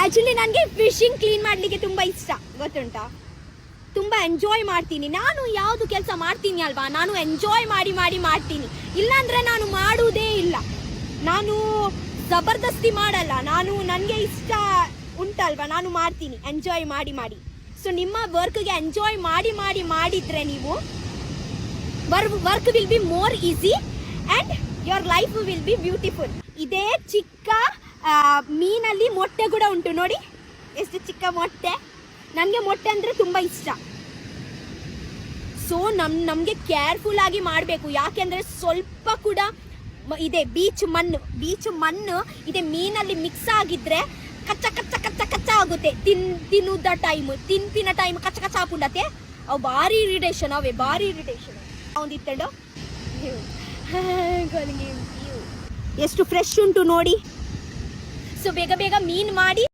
Actually ನನಗೆ fishing clean ಮಾಡಲಿಕ್ಕೆ ತುಂಬ ಇಷ್ಟ, ಗೊತ್ತುಂಟಾ. ತುಂಬ ಎಂಜಾಯ್ ಮಾಡ್ತೀನಿ ನಾನು. ಯಾವುದು ಕೆಲಸ ಮಾಡ್ತೀನಿ ಅಲ್ವಾ, ನಾನು ಎಂಜಾಯ್ ಮಾಡಿ ಮಾಡಿ ಮಾಡ್ತೀನಿ. ಇಲ್ಲಾಂದರೆ ನಾನು ಮಾಡುವುದೇ ಇಲ್ಲ. ನಾನು ಜಬರ್ದಸ್ತಿ ಮಾಡಲ್ಲ. ನನಗೆ ಇಷ್ಟ ಉಂಟಲ್ವಾ, ನಾನು ಮಾಡ್ತೀನಿ ಎಂಜಾಯ್ ಮಾಡಿ ಮಾಡಿ. ಸೊ ನಿಮ್ಮ ವರ್ಕ್ಗೆ ಎಂಜಾಯ್ ಮಾಡಿ ಮಾಡಿ ಮಾಡಿದರೆ ನೀವು work will be more easy and your life will be beautiful. ಇದೇ ಚಿಕ್ಕ ಮೀನಲ್ಲಿ ಮೊಟ್ಟೆ ಕೂಡ ಉಂಟು ನೋಡಿ, ಎಷ್ಟು ಚಿಕ್ಕ ಮೊಟ್ಟೆ. ನನಗೆ ಮೊಟ್ಟೆ ಅಂದರೆ ತುಂಬ ಇಷ್ಟ. ಸೊ ನಮಗೆ ಕೇರ್ಫುಲ್ ಆಗಿ ಮಾಡಬೇಕು. ಯಾಕೆಂದರೆ ಸ್ವಲ್ಪ ಕೂಡ ಇದೆ ಬೀಚ್ ಮಣ್ಣು ಇದೆ ಮೀನಲ್ಲಿ ಮಿಕ್ಸ್ ಆಗಿದ್ರೆ ಕಚ್ಚ ಕಚ್ಚ ಕಚ್ಚ ಕಚ್ಚ ಆಗುತ್ತೆ. ತಿನ್ನುದ ತಿನ್ಪಿನ ಟೈಮ್ ಕಚ್ಚ ಕಚ್ಚ ಹಾಪುಂಡತೆ. ಅವು ಭಾರಿ ಇರಿಟೇಷನ್ ಒಂದಿತ್ತಂಡು. ಎಷ್ಟು ಫ್ರೆಶ್ ಉಂಟು ನೋಡಿ. ಸೊ ಬೇಗ ಬೇಗ ಮೀನು ಮಾಡಿ